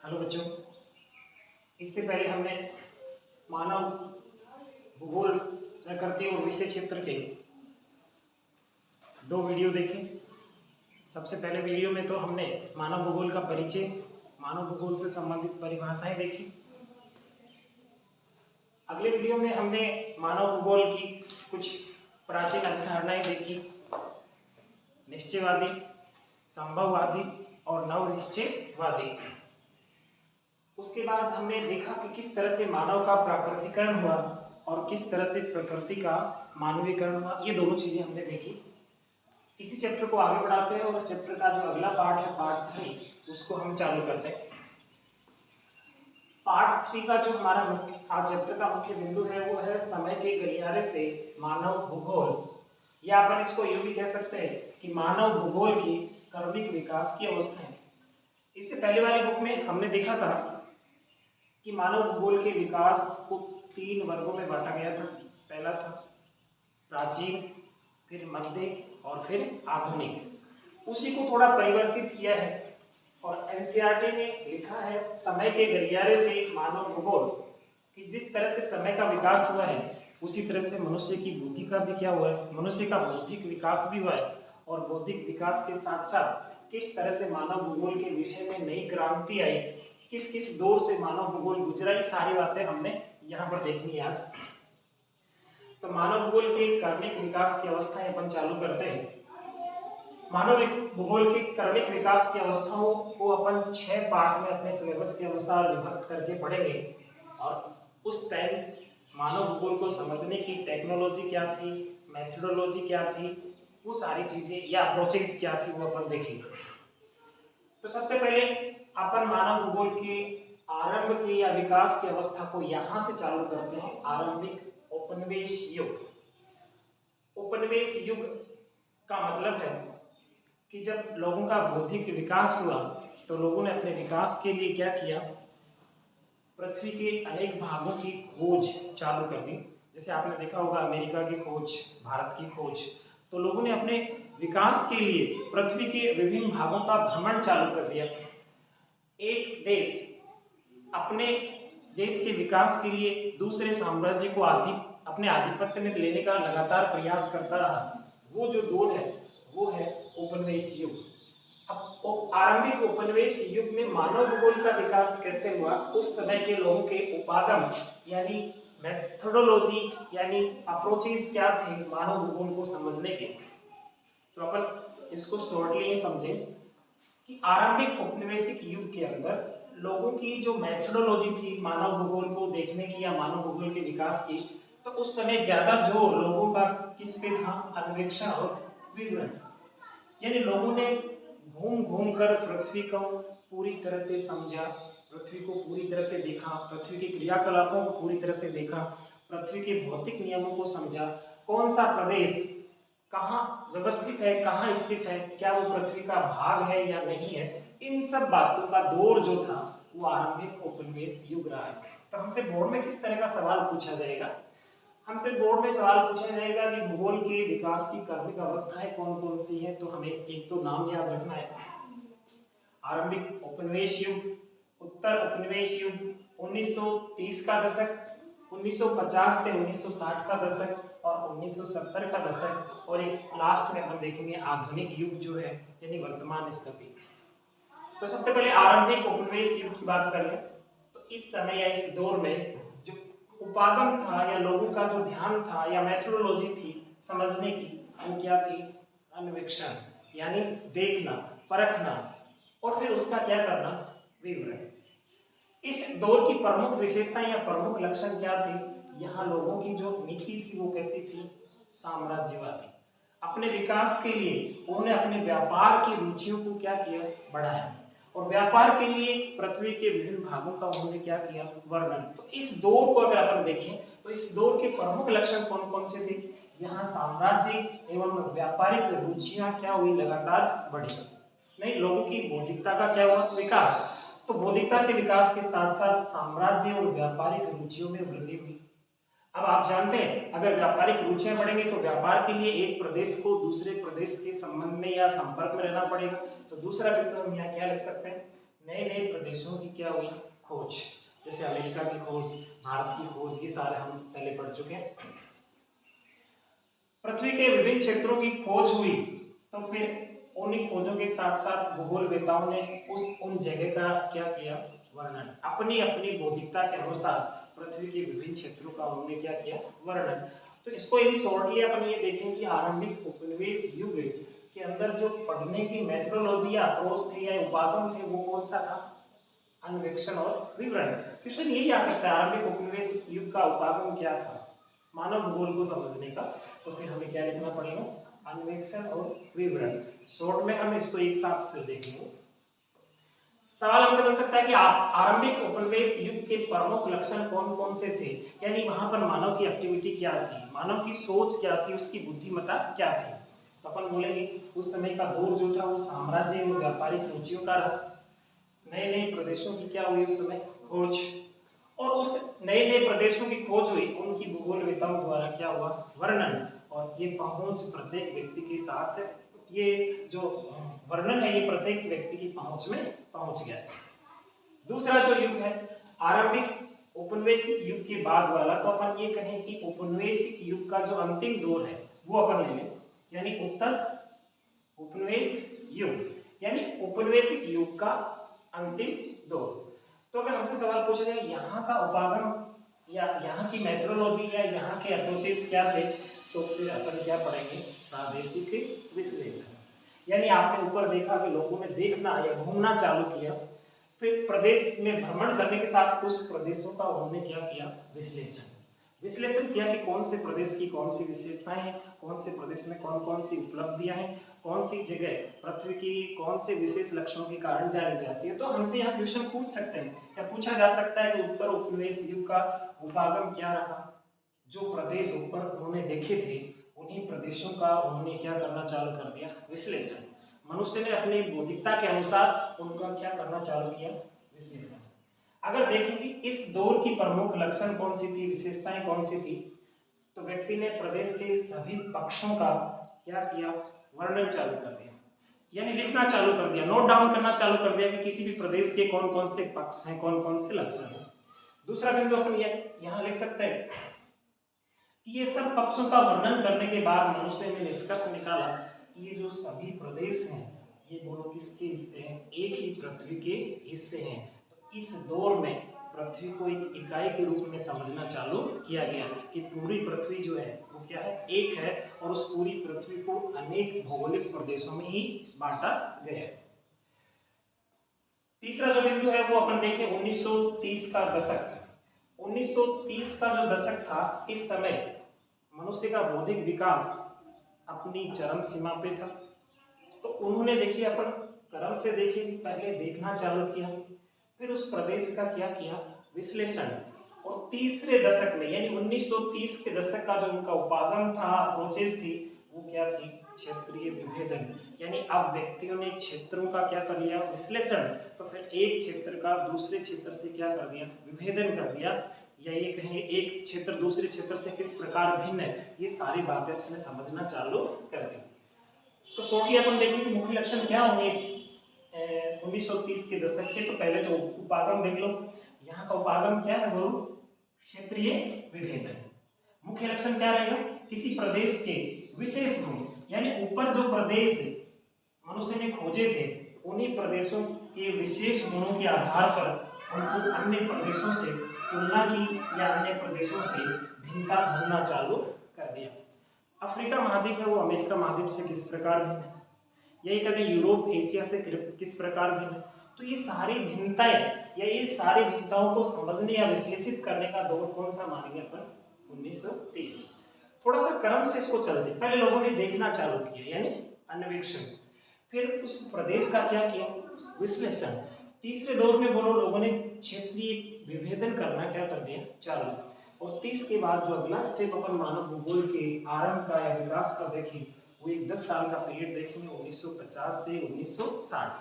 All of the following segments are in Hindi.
हेलो बच्चों, इससे पहले हमने मानव भूगोल प्रकृति और विषय क्षेत्र के दो वीडियो देखे। सबसे पहले वीडियो में तो हमने मानव भूगोल का परिचय, मानव भूगोल से संबंधित परिभाषाएं देखी। अगले वीडियो में हमने मानव भूगोल की कुछ प्राचीन अवधारणाएं देखी, निश्चयवादी, संभववादी और नव निश्चयवादी। उसके बाद हमने देखा कि किस तरह से मानव का प्राकृतिकरण हुआ और किस तरह से प्रकृति का मानवीकरण हुआ। ये दोनों चीजें हमने देखी। इसी चैप्टर को आगे बढ़ाते हैं और इस चैप्टर का जो अगला पार्ट है, पार्ट 3, उसको हम चालू करते हैं। पार्ट 3 का जो हमारा आज चैप्टर का मुख्य बिंदु है वो है समय के गलियारे से मानव भूगोल, या अपन इसको यूं भी कह सकते हैं कि मानव भूगोल की क्रमिक विकास की अवस्थाएं। इससे पहले वाली बुक में हमने देखा था कि मानव भूगोल के विकास को 3 वर्गों में बांटा गया था। पहला था प्राचीन, फिर मध्य और फिर आधुनिक। उसी को थोड़ा परिवर्तित किया है और एनसीईआरटी ने लिखा है समय के गलियारे से मानव भूगोल कि जिस तरह से समय का विकास हुआ है उसी तरह से मनुष्य की बुद्धि का भी क्या हुआ है, मनुष्य का बौद्धिक विकास भी हुआ है। और बौद्धिक विकास के साथ साथ किस तरह से मानव भूगोल के विषय में नई क्रांति आई, किस किस दौर से मानव भूगोल गुजरा, ये सारी बातें हमने यहाँ पर देखनी है आज। तो मानव भूगोल के क्रमिक विकास की अवस्थाएं अपन चालू करते हैं। मानव भूगोल के क्रमिक विकास की अवस्थाओं को अपन 6 पार्ट में अपने सिलेबस के अनुसार विभक्त करके पढ़ेंगे और उस टाइम मानव भूगोल को समझने की टेक्नोलॉजी क्या थी, मेथोडोलॉजी क्या थी, वो सारी चीजें या अप्रोचेस क्या थी वो अपन देखेंगे। तो सबसे पहले अपन मानव भूगोल के आरंभ की या विकास की अवस्था को यहां से चालू करते हैं। आरंभिक उपनिवेश युग। उपनिवेश युग का मतलब है कि जब लोगों का बौद्धिक विकास हुआ तो लोगों ने अपने विकास के लिए क्या किया, पृथ्वी के अनेक भागों की खोज चालू कर दी। जैसे आपने देखा होगा अमेरिका की खोज, भारत की खोज। तो लोगों ने अपने विकास के लिए पृथ्वी के विभिन्न भागों का भ्रमण चालू कर दिया। एक देश अपने देश के विकास के लिए दूसरे साम्राज्य को अपने आधिपत्य में लेने का लगातार प्रयास करता रहा। वो जो दौर है वो है उपनिवेश युग। अब आरंभिक उपनिवेश युग में मानव भूगोल का विकास कैसे हुआ, उस समय के लोगों के उपागम यानी मेथोडोलॉजी यानी अप्रोचेस क्या थे मानव भूगोल को समझने के। तो अपन इसको शॉर्टली समझें कि आरंभिक उपनिवेशिक युग के अंदर लोगों की जो मेथोडोलॉजी थी मानव भूगोल को देखने की या मानव भूगोल के विकास की, तो उस समय ज्यादा जोर लोगों का किस पे था, अन्वेषण और विवरण। यानी लोगों ने घूम घूम कर पृथ्वी को पूरी तरह से समझा, पृथ्वी को पूरी तरह से देखा, पृथ्वी के क्रियाकलापों को पूरी तरह से देखा, पृथ्वी के भौतिक नियमों को समझा, कौन सा प्रदेश कहाँ व्यवस्थित है, कहाँ स्थित है, क्या वो पृथ्वी का भाग है या नहीं है, इन सब बातों का दौर जो था वो आरंभिक उपनिवेश युग रहा है। तो हमसे बोर्ड में किस तरह का सवाल पूछा जाएगा, हमसे बोर्ड में सवाल पूछा जाएगा कि भूगोल के विकास की क्रमिक अवस्थाएं कौन कौन सी हैं। तो हमें एक तो नाम याद रखना है, आरंभिक उपनिवेश युग, उत्तर उपनिवेश युग, 1930 का दशक, 1950 से 1960 का दशक और 1970 का दशक, और एक लास्ट में हम देखेंगे आधुनिक युग जो है यानी वर्तमान स्थिति। तो सबसे पहले आरंभिक उपनिवेश युग की बात कर लें तो इस समय या इस दौर में जो उपागम था या लोगों का जो ध्यान था या मेथोडोलॉजी थी समझने की, वो क्या थी, अन्वेषण यानी देखना, परखना और फिर उसका क्या करना, विवरण। इस दौर की प्रमुख विशेषताएं या प्रमुख लक्षण क्या थे, यहाँ लोगों की जो नीति थी वो कैसी थी, साम्राज्यवादी। अपने विकास के लिए उन्होंने अपने व्यापार की रुचियों को क्या किया, बढ़ाया, और व्यापार के लिए पृथ्वी के विभिन्न भागों का उन्होंने क्या किया, वर्णन। तो इस दौर को अगर अपन देखें तो इस दौर के प्रमुख लक्षण कौन कौन से थे, यहाँ साम्राज्य एवं व्यापारिक रुचियां क्या हुई, लगातार बढ़ी। नहीं, लोगों की बौद्धिकता का क्या हुआ, विकास। तो बौद्धिकता के विकास के साथ साथ साम्राज्य और व्यापारिक रुचियों में वृद्धि हुई। अब आप जानते हैं अगर व्यापारिक रुचियां बढ़ेंगी तो व्यापार के लिए एक प्रदेश को दूसरे प्रदेश के संबंध में या संपर्क में रहना पड़ेगा। तो दूसरा बिंदु हम यहाँ क्या लिख सकते हैं, नए नए प्रदेशों की क्या हुई खोज, जैसे अमेरिका की खोज, भारत की खोज, ये सारे हम पहले पढ़ चुके हैं। पृथ्वी के विभिन्न क्षेत्रों की खोज हुई तो फिर उन्हीं खोजों के साथ साथ भूगोलवेताओं ने उन जगह का क्या किया वर्णन, अपनी अपनी बौद्धिकता के अनुसार पृथ्वी के विभिन्न क्षेत्रों का उन्होंने क्या किया वर्णन। तो इसको इन शॉर्टली अपन ये देखें कि आरंभिक उपनिवेश युग के अंदर जो पढ़ने की मेथोडोलॉजी या अप्रोच थे या उपागम थे वो कौन सा था, अन्वेषण और विवरण। क्वेश्चन यही आ सकता है आरंभिक उपनिवेश युग का उपागम क्या था मानव भूगोल को समझने का, तो फिर हमें क्या लिखना पड़ेगा, अन्वेषण और विवरण। शॉर्ट में हम इसको एक साथ फिर देखेंगे। सवाल हमसे बन सकता है कि आप आरंभिक उपनिवेश युग के प्रमुख लक्षण कौन कौन से थे, यानी वहां पर मानव की एक्टिविटी क्या थी, मानव की सोच क्या थी, उसकी बुद्धिमत्ता क्या थी। तो अपन बोलेंगे उस समय का दौर जो था वो साम्राज्य और व्यापारिक रुचियों का रहा, नए नए प्रदेशों की क्या हुई उस समय खोज, और उस नए नए प्रदेशों की खोज हुई उनकी भूगोलवेताओं द्वारा क्या हुआ वर्णन, और ये पहुंच प्रत्येक व्यक्ति के साथ, ये जो वर्णन है ये प्रत्येक व्यक्ति की पहुंच में पहुंच गया। दूसरा जो युग है आरंभिक औपनिवेशिक युग के बाद वाला, तो अपन ये कहें कि औपनिवेशिक युग का जो अंतिम दौर है वो अपन ले लें, यानी उत्तर औपनिवेशिक युग, यानी औपनिवेशिक युग का अंतिम दौर। तो अगर हमसे सवाल पूछा जाए यहाँ का उपागम या यहाँ की मेथोडोलॉजी या यहाँ के अप्रोचेस क्या थे, तो फिर अपन क्या पढ़ेंगे, प्रादेशिक विश्लेषण। यानी आपने ऊपर देखा कि लोगों ने देखना या घूमना चालू किया, फिर प्रदेश में भ्रमण करने के साथ उस प्रदेशों का उन्होंने क्या किया विश्लेषण, विश्लेषण किया कि कौन से प्रदेश की कौन सी विशेषताएं हैं, कौन से प्रदेश में कौन कौन सी उपलब्धियां हैं, कौन सी जगह पृथ्वी की कौन से विशेष लक्षणों के कारण जानी जाती है। तो हमसे यहाँ क्वेश्चन पूछ सकते हैं या पूछा जा सकता है कि उत्तर उपनिवेश युग का उपागम क्या रहा, जो प्रदेश ऊपर उन्होंने देखे थे उन्हीं प्रदेशों का उन्होंने क्या करना चालू कर दिया विश्लेषण, मनुष्य ने अपनी बौद्धिकता के अनुसार उनका क्या करना चालू किया विश्लेषण। अगर देखें कि इस दौर की प्रमुख लक्षण कौन सी थी, विशेषताएं कौन सी थी, तो व्यक्ति ने प्रदेश के सभी पक्षों का क्या किया वर्णन चालू कर दिया, यानी लिखना चालू कर दिया, नोट डाउन करना चालू कर दिया कि किसी भी प्रदेश के कौन कौन से पक्ष हैं, कौन कौन से लक्षण हैं। दूसरा बिंदु अपन ये यहाँ लिख सकते हैं कि ये सब पक्षों का वर्णन करने के बाद मनुष्य ने निष्कर्ष निकाला कि ये जो सभी प्रदेश हैं ये बोलो किसके हिस्से हैं, एक ही पृथ्वी के हिस्से हैं। तो इस दौर में पृथ्वी को एक इकाई के रूप में समझना चालू किया गया कि पूरी पृथ्वी जो है वो क्या है एक है, और उस पूरी पृथ्वी को अनेक भौगोलिक प्रदेशों में ही बांटा गया है। तीसरा जो बिंदु है वो अपन देखें 1930 का दशक। 1930 का जो दशक था इस समय मनुष्य का बौद्धिक विकास अपनी चरम सीमा पे था। तो उन्होंने देखिए अपन क्रम से देखें कि पहले देखना चालू किया, फिर उस प्रदेश का क्या किया विश्लेषण, और तीसरे दशक में यानी 1930 के दशक का जो उनका उपागम था प्रोसेस थी वो क्या थी क्षेत्रीय विभेदन, यानी अब व्यक्तियों ने क्षेत्रों का क्या कर लिया विश्लेषण, तो फिर एक क्षेत्र का दूसरे क्षेत्र से क्या कर दिया विभेदन कर दिया, या ये कहें एक क्षेत्र दूसरे क्षेत्र से किस प्रकार भिन्न है, ये सारी बातें उसने समझना चालू कर दी। तो शॉर्टली अपन देखें कि मुख्य लक्षण क्या होंगे इस 1930 के दशक के। तो पहले तो उपागम देख लो, यहाँ का उपागम क्या है वो क्षेत्रीय विभेदन। मुख्य लक्षण क्या रहेगा, किसी प्रदेश के विशेष गुण, यानी ऊपर जो प्रदेश मनुष्य ने खोजे थे उन्हीं प्रदेशों के विशेष गुणों के आधार पर उनको अन्य प्रदेशों से तुलना की या अन्य प्रदेशों से भिन्नता ढूंढना चालू कर दिया। अफ्रीका महाद्वीप है वो अमेरिका महाद्वीप से किस प्रकार भिन्न है, यही कहते हैं यूरोप एशिया से किस प्रकार भिन्न है। तो ये सारी भिन्नताएं या ये सारी भिन्नताओं को समझने या विश्लेषित करने का दौर कौन सा मानेंगे अपन 1930। थोड़ा सा क्रम से इसको चलते, पहले लोगों ने देखना चालू किया यानी अन्वेषण, फिर उस प्रदेश का क्या किया विश्लेषण, तीसरे दौर में बोलो लोगों ने क्षेत्रीय विभेदन करना क्या कर दिया चालू, और 30 के बाद जो अगला स्टेप अपन मानव भूगोल के आरंभ का या विकास का देखें वो एक 10 साल का पीरियड देखेंगे 1950 से 1960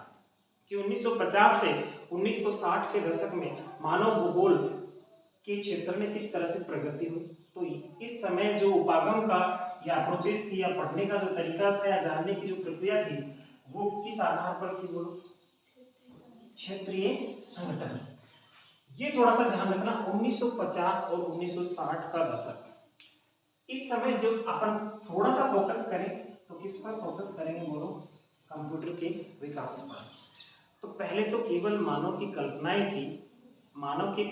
कि 1950 से 1960 के दशक में मानव भूगोल के क्षेत्र में किस तरह से प्रगति हुई। तो इस समय जो उपागम का या अप्रोचेस थी या पढ़ने का जो तरीका था या जानने की जो प्रक्रिया थी वो किस आधार पर थी बोलो, क्षेत्रीय संगठन। ये थोड़ा सा ध्यान रखना, 1950 और 1960 का दशक। इस समय जो अपन थोड़ा सा फोकस करें तो किस पर फोकस करेंगे बोलो? कंप्यूटर के विकास पर। तो पहले तो केवल मानव की कल्पनाएं थी, मानव के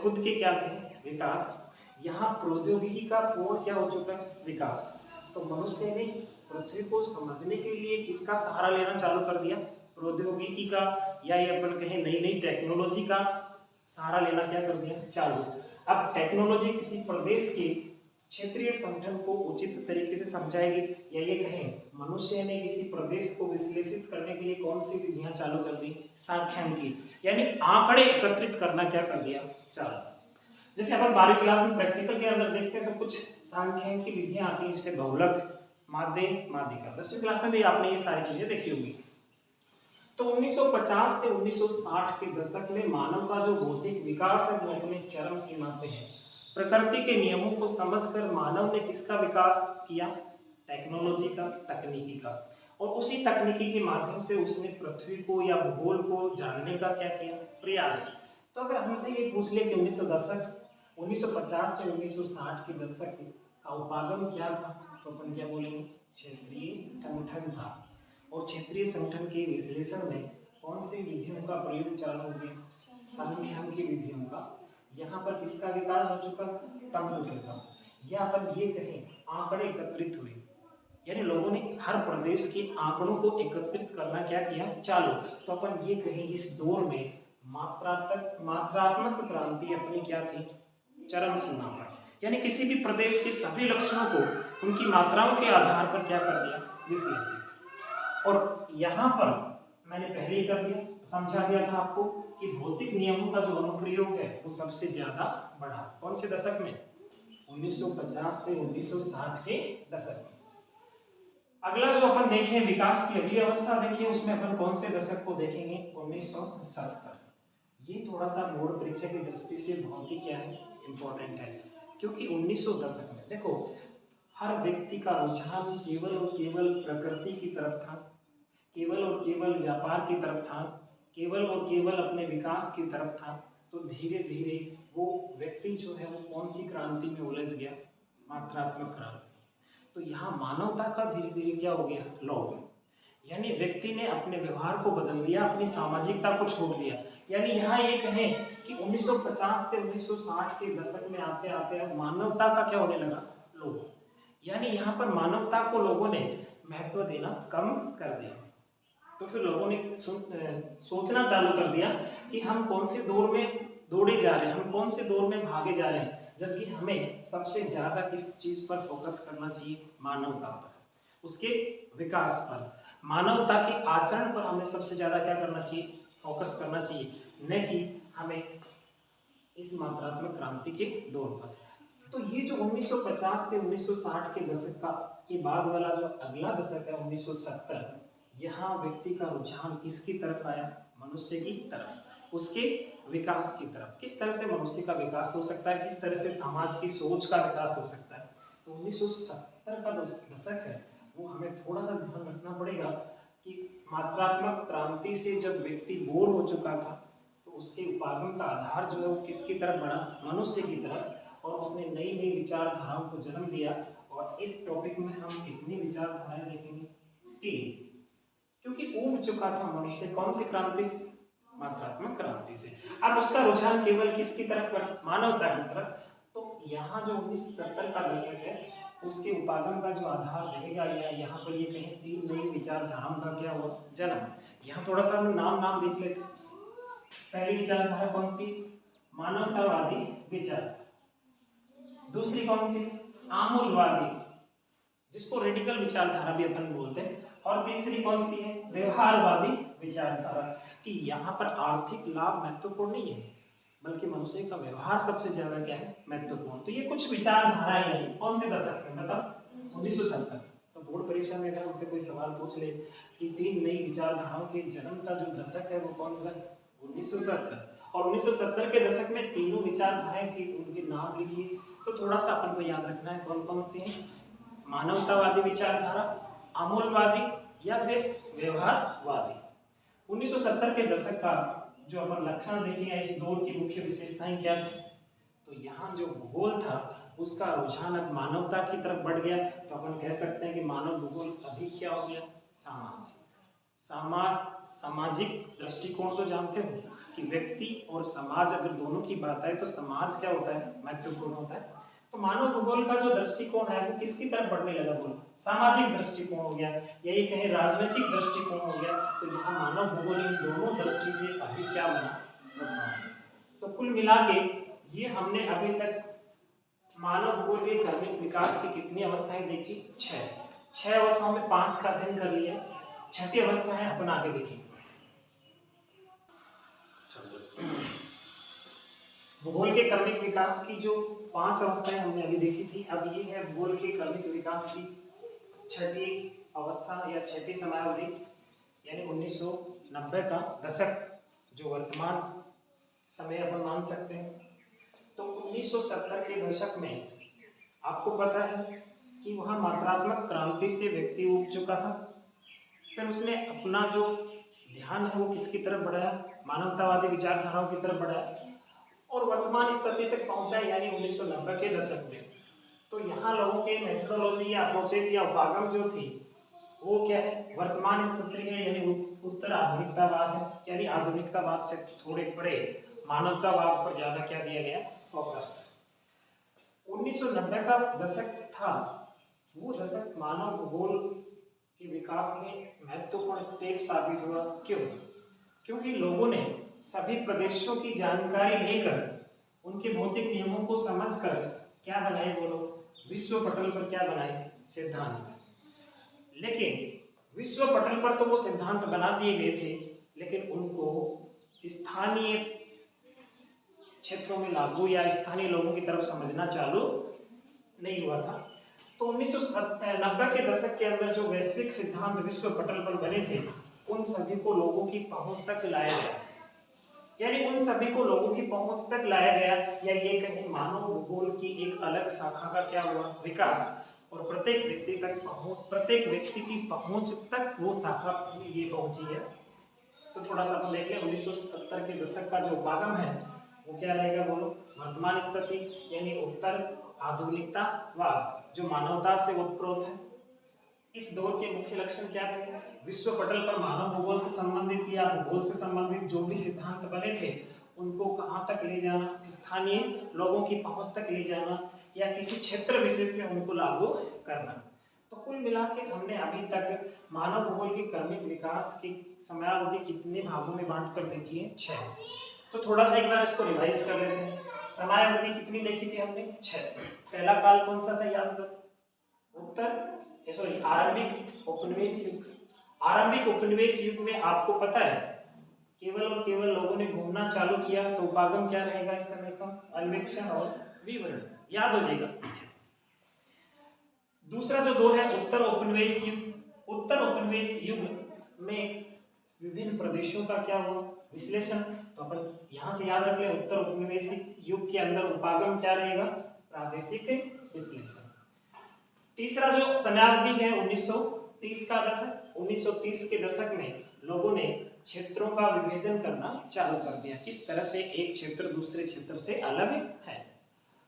खुद के क्या थे? विकास। यहाँ प्रौद्योगिकी का पूर्ण क्या हो चुका है? विकास। तो मनुष्य ने पृथ्वी को समझने के लिए किसका सहारा लेना चालू कर दिया? प्रौद्योगिकी का, या ये अपन कहें नई नई टेक्नोलॉजी का सहारा लेना क्या कर दिया? चालू। अब टेक्नोलॉजी किसी प्रदेश के क्षेत्रीय संगठन को उचित तरीके से समझाएगी, या ये कहें मनुष्य ने किसी प्रदेश को विश्लेषित करने के लिए कौन सी विधियां चालू कर दी? सांख्यिकी, यानी आंकड़े एकत्रित करना क्या कर दिया? चालू। जैसे अपन 12वीं क्लास में प्रैक्टिकल के अंदर देखते हैं तो कुछ सांख्यिकी विधियां आती हैं, जैसे बहुलक, माध्य, माध्यिका। 10वीं क्लास में भी आपने ये सारी चीजें देखी होंगी। तो 1950 से 1960 के दशक में मानव का जो बौद्धिक विकास है वो अपने चरम सीमा पे है। प्रकृति के नियमों को समझकर मानव ने किसका विकास किया? टेक्नोलॉजी का, तकनीकी का। और उसी तकनीकी के माध्यम से उसने पृथ्वी को या भूगोल को जानने का क्या किया? प्रयास। तो अगर हमसे ये पूछ ले कि 1950 से 1960 के दशक का उपागम क्या था, तो अपन क्या बोलेंगे? क्षेत्रीय संगठन था। और क्षेत्रीय संगठन के विश्लेषण में कौन सी विधियों का प्रयोग चालू हो गया? सांख्यिकी विधियों का। यहाँ पर किसका विकास हो चुका? कंप्यूटर का। या अपन ये कहें आंकड़े एकत्रित हुए, यानी लोगों ने हर प्रदेश के आंकड़ों को एकत्रित करना क्या किया? चालू। तो अपन ये कहें इस दौर में मात्रात्मक क्रांति अपनी क्या थी? चरम सीमा पर। यानी किसी भी प्रदेश के सभी लक्षणों को उनकी मात्राओं के आधार पर क्या कर दिया? विश्लेषित। और यहाँ पर मैंने पहले ही कर दिया, समझा दिया था आपको कि भौतिक नियमों का जो अनुप्रयोग है वो सबसे ज्यादा बढ़ा। कौन से दशक में? 1950 से 1960 के दशक में। अगला जो अपन देखें विकास की अगली अवस्था देखिए, उसमें अपन कौन से दशक को देखेंगे? 1970। ये थोड़ा सा बोर्ड परीक्षा की दृष्टि से बहुत ही क्या है? इंपॉर्टेंट है, क्योंकि 1900 दशक में देखो हर व्यक्ति का रुझान केवल और केवल प्रकृति की तरफ था, केवल और केवल व्यापार की तरफ था, केवल और केवल अपने विकास की तरफ था। तो धीरे धीरे वो व्यक्ति जो है वो कौन सी क्रांति में उलझ गया? मात्रात्मक क्रांति। तो यहाँ मानवता का धीरे धीरे क्या हो गया? लोप। यानी व्यक्ति ने अपने व्यवहार को बदल दिया, अपनी सामाजिकता को छोड़ दिया। यानी यहाँ ये कहें कि 1950 से 1960 के दशक में आते आते अब मानवता का क्या होने लगा? लोप। यानी यहाँ पर मानवता को लोगों ने महत्व देना कम कर दिया। तो फिर लोगों ने सोचना चालू कर दिया कि हम कौन से दौर में दौड़े जा रहे हैं, हम कौन से दौर में भागे जा रहे हैं, जबकि हमें सबसे ज्यादा किस चीज पर फोकस करना चाहिए? मानवता पर, उसके विकास पर, मानवता के आचरण पर हमें सबसे ज्यादा क्या करना चाहिए? फोकस करना चाहिए, न कि हमें इस मात्रात्मक क्रांति के दौर पर। तो ये जो 1950 से 1960 के दशक का के बाद वाला जो अगला दशक है 1970, यहाँ व्यक्ति का रुझान किसकी तरफ आया? मनुष्य की तरफ, उसके विकास की तरफ। किस तरह से मनुष्य का विकास हो सकता है, किस तरह से समाज की सोच का विकास हो सकता है। तो 1970 का दशक है वो हमें थोड़ा सा ध्यान रखना पड़ेगा कि मात्रात्मक क्रांति से जब व्यक्ति बोर हो चुका था तो उसके उपागम का आधार जो है वो किसकी तरफ बढ़ा? मनुष्य की तरफ। और उसने नई नई विचारधाराओं को जन्म दिया। और इस टॉपिक में हम कितनी विचारधाराएं देखेंगे? 3, क्योंकि उब चुका था मनुष्य कौन सी क्रांति से? मात्रात्मक क्रांति से। अब उसका रुझान केवल किसकी तरफ बढ़ा? मानवता की तरफ। तो यहाँ जो 1970 का दशक है उसके उपागम का जो आधार रहेगा, या यहाँ पर ये कहें 3 नई विचारधाराओं का क्या हुआ? जन्म। यहाँ थोड़ा सा हम नाम देख लेते हैं। पहली विचारधारा कौन सी? मानवतावादी विचार। दूसरी कौन सी? आमूलवादी, जिसको रेडिकल विचारधारा भी अपन बोलते हैं। और तीसरी कौन सी है? व्यवहारवादी विचारधारा, कि यहाँ पर आर्थिक लाभ महत्वपूर्ण नहीं है बल्कि मनुष्य का व्यवहार सबसे ज्यादा क्या है? महत्वपूर्ण। तो ये कुछ विचारधाराएं हैं। कौन से दशक में? बताओ। 1970। तो बोर्ड परीक्षा में अगर हमसे कोई सवाल पूछ ले कि 3 नई विचारधाराओं के जन्म का जो दशक है वो कौन सा है? 1970। और 1970 के दशक में तीनों विचारधाराएं थी, उनके नाम लिखिए। तो थोड़ा सा अपन को याद रखना है कौन कौन से हैं? मानवतावादी विचारधारा, आमूलवादी, या फिर व्यवहारवादी। 1970 के दशक का जो अपन लक्षण देखें, इस दौर की मुख्य विशेषताएं क्या थी? तो यहाँ जो भूगोल था उसका रुझान अब मानवता की तरफ बढ़ गया। तो अपन कह सकते हैं कि मानव भूगोल अधिक क्या हो गया? सामाजिक दृष्टिकोण। तो जानते हो कि व्यक्ति और समाज अगर दोनों की बात आए तो समाज क्या होता है? महत्वपूर्ण होता है। तो मानव भूगोल का जो दृष्टिकोण है वो किसकी तरफ बढ़ने लगा? बोलो, सामाजिक दृष्टिकोण हो गया, यही कहें राजनीतिक दृष्टिकोण हो गया। तो यहाँ मानव भूगोल इन दोनों दृष्टि से अधिक क्या बना? तो कुल मिला के ये हमने अभी तक मानव भूगोल के क्रमिक विकास की कितनी अवस्थाएं देखी? 6 अवस्थाओं में 5 का अध्ययन कर लिया। छठी अवस्था है अपन आगे देखेंगे। भूगोल के क्रमिक विकास की जो 5 अवस्थाएं हमने अभी देखी थी, अब ये है भूगोल के क्रमिक विकास की छठी अवस्था या छठी समयावधि, यानी 1990 का दशक जो वर्तमान समय अपन मान सकते हैं। तो 1970 के दशक में आपको पता है कि वहाँ मात्रात्मक क्रांति से व्यक्ति उब चुका था। फिर उसने अपना जो ध्यान है वो किसकी तरफ बढ़ाया? मानवतावादी विचारधाराओं की तरफ बढ़ाया और वर्तमान स्थिति तक पहुंचा, यानी 1990 के दशक में। तो यहाँ लोगों के मेथोडोलॉजी या अप्रोचेज या उपागम जो थी वो क्या है? वर्तमान स्थिति है, यानी उत्तर आधुनिकतावाद है, यानी आधुनिकतावाद से थोड़े परे मानवतावाद पर ज्यादा क्या दिया गया? फोकस। 1990 का दशक था वो दशक मानव भूगोल के विकास में महत्वपूर्ण स्टेप साबित हुआ। क्यों? क्योंकि लोगों ने सभी प्रदेशों की जानकारी लेकर उनके भौतिक नियमों को समझकर क्या बनाए? बोलो, विश्व पटल पर क्या बनाए? सिद्धांत। लेकिन विश्व पटल पर तो वो सिद्धांत बना दिए गए थे, लेकिन उनको स्थानीय क्षेत्रों में लागू या स्थानीय लोगों की तरफ समझना चालू नहीं हुआ था। तो 1990 के दशक के अंदर जो वैश्विक सिद्धांत विश्व पटल पर बने थे उन सभी को लोगों की पहुंच तक लाया गया, यानी उन सभी को लोगों की पहुंच तक लाया गया, या ये कहें मानव भूगोल की एक अलग शाखा का क्या हुआ? विकास। और प्रत्येक व्यक्ति की पहुंच तक वो शाखा ये पहुंची है। तो थोड़ा सा अपन देख लें, 1970 के दशक का जो उपागम है वो क्या रहेगा? बोलो, वर्तमान स्थिति, यानी उत्तर आधुनिकतावाद जो मानवता से उत्प्रोत है। इस दौर के मुख्य लक्षण क्या थे? विश्व पटल पर मानव भूगोल से संबंधित या भूगोल से संबंधित जो भी सिद्धांत बने थे उनको कहाँ तक ले जाना? स्थानीय लोगों की पहुंच तक ले जाना या किसी क्षेत्र विशेष में उनको लागू करना। तो कुल मिला के हमने अभी तक मानव भूगोल के क्रमिक विकास की समयावधि कितने भागों में बांट कर देखी है? 6। तो थोड़ा सा एक बार इसको रिवाइज कर लेते हैं। समयावधि कितनी देखी थी हमने? 6। पहला काल कौन सा था? याद करो, आरंभिक उपनिवेश युग। आरंभिक उपनिवेश युग में आपको पता है केवल और केवल लोगों ने घूमना चालू किया, तो उपागम क्या रहेगा इस समय का? अन्वेषण और विवरण। याद हो जाएगा। दूसरा जो दौर है उत्तर औपनिवेश युग। उत्तर औपनिवेश युग में विभिन्न प्रदेशों का क्या हुआ? विश्लेषण। तो अपन यहाँ से याद रख ले, उत्तर औपनिवेशिक युग के अंदर उपागम क्या रहेगा? प्रादेशिक विश्लेषण। तीसरा जो समयावधि है 1930 का दशक। 1930 के दशक में लोगों ने क्षेत्रों का विभेदन करना चालू कर दिया, किस तरह से एक क्षेत्र दूसरे क्षेत्र से अलग है।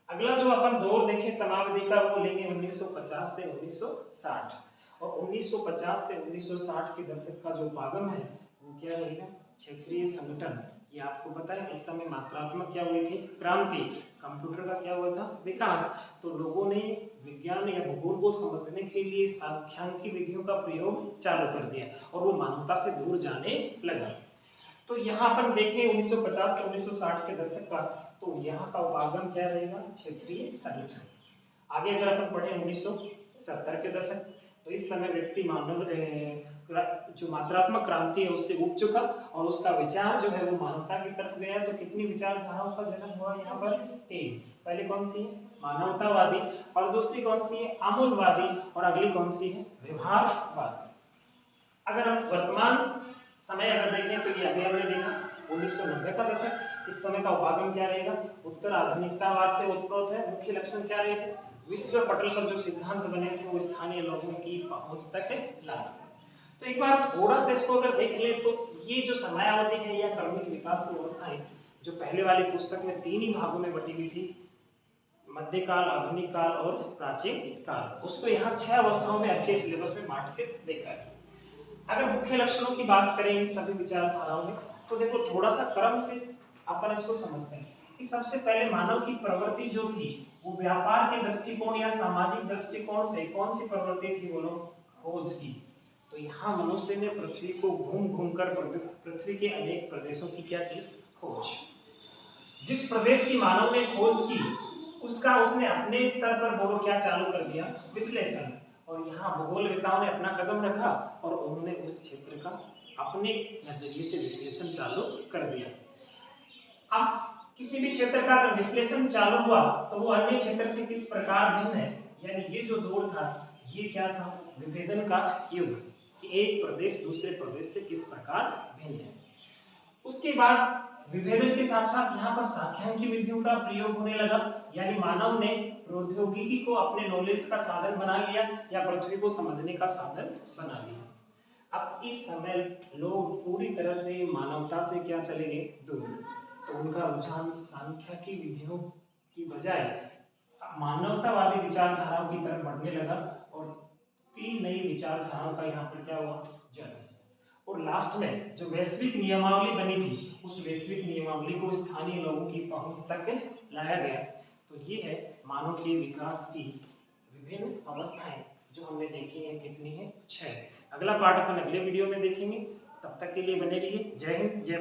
अगला जो अपन दौर देखें समयावधि का वो लेंगे 1950 से 1960। और 1950 से 1960 के दशक का जो उपागम है वो क्या रहेगा? क्षेत्रीय संगठन। ये आपको पता है इस समय मात्रात्मक क्या हुई थी? क्रांति। कंप्यूटर का क्या हुआ था? विकास। तो लोगों ने विज्ञान या भूगोल को समझने के लिए सांख्यिकी विधियों का प्रयोग चालू कर दिया और वो मानवता से दूर जाने लगा। तो यहाँ अपन देखें 1950 से 1960 के दशक का, तो यहाँ का उपागम क्या रहेगा? क्षेत्रीय संगठन। आगे अगर अपन पढ़े 1970 के दशक, तो इस समय व्यक्ति मानव जो मात्रात्मक क्रांति है उससे उब चुका और उसका विचार जो है वो मानवता की तरफ गया। तो कितनी विचारधाराओं का जन्म हुआ यहाँ पर? 3। पहले कौन सी है? मानवतावादी, और दूसरी कौन सी है? आमूलवादी, और अगली कौन सी है? व्यवहारवादी। अगर हम वर्तमान समय अगर देखें तो ये अभी हमने देखा 1990 का दशक। इस समय का उपागम क्या रहेगा? उत्तर आधुनिकतावाद से उत्प्रोत है। मुख्य लक्षण क्या रहे थे? विश्व पटल पर जो सिद्धांत बने थे वो स्थानीय लोगों की पहुंच तक लाना। तो एक बार थोड़ा सा इसको अगर देख लें तो ये जो समयावधि है या क्रमिक विकास की अवस्था है, जो पहले वाली पुस्तक में 3 ही भागों में बटी हुई थी, मध्यकाल, आधुनिक काल और प्राचीन काल, उसको यहाँ 6 अवस्थाओं में आपके सिलेबस में बांट के देखा है। अगर मुख्य लक्षणों की बात करें इन सभी विचारधाराओं में, तो देखो थोड़ा सा क्रम से अपन इसको समझते हैं कि सबसे पहले मानव की प्रवृत्ति जो थी वो व्यापार के दृष्टिकोण या सामाजिक दृष्टिकोण से कौन सी प्रवृत्ति थी बोलो, खोज की। तो यहाँ मनुष्य ने पृथ्वी को घूम घूम कर पृथ्वी के अनेक प्रदेशों की क्या की, खोज। जिस प्रदेश की मानव ने खोज की उसका उसने अपने स्तर पर बोलो क्या चालू कर दिया, विश्लेषण। और यहाँ भूगोलवेताओं ने अपना कदम रखा और उन्होंने उस क्षेत्र का अपने नजरिए से विश्लेषण चालू कर दिया। अब किसी भी क्षेत्र का अगर विश्लेषण चालू हुआ तो वो अन्य क्षेत्र से किस प्रकार भिन्न है, यानी ये जो दौर था ये क्या था, विभेदन का युग, कि एक प्रदेश दूसरे प्रदेश से किस प्रकार भिन्न है। उसके बाद विभेदन के साथ साथ यहाँ पर सांख्यिकी विधियों का प्रयोग होने लगा, यानी मानव ने प्रौद्योगिकी को अपने नॉलेज का साधन बना लिया या पृथ्वी को समझने का साधन बना लिया। अब इस समय लोग पूरी तरह से मानवता से क्या चले गए, दूर। तो उनका रुझान सांख्यिकी विधियों की बजाय मानवतावादी विचारधाराओं की तरफ बढ़ने लगा और 3 नई विचारधाराओं का यहाँ पर क्या हुआ, जन्म। और लास्ट में जो वैश्विक नियमावली बनी थी उस वैश्विक नियमावली को स्थानीय लोगों की पहुंच तक लाया गया। तो ये है मानव के विकास की विभिन्न अवस्थाएं जो हमने देखी हैं, कितनी है, 6। अगला पार्ट अपन अगले वीडियो में देखेंगे, तब तक के लिए बने रहिए। जय हिंद, जय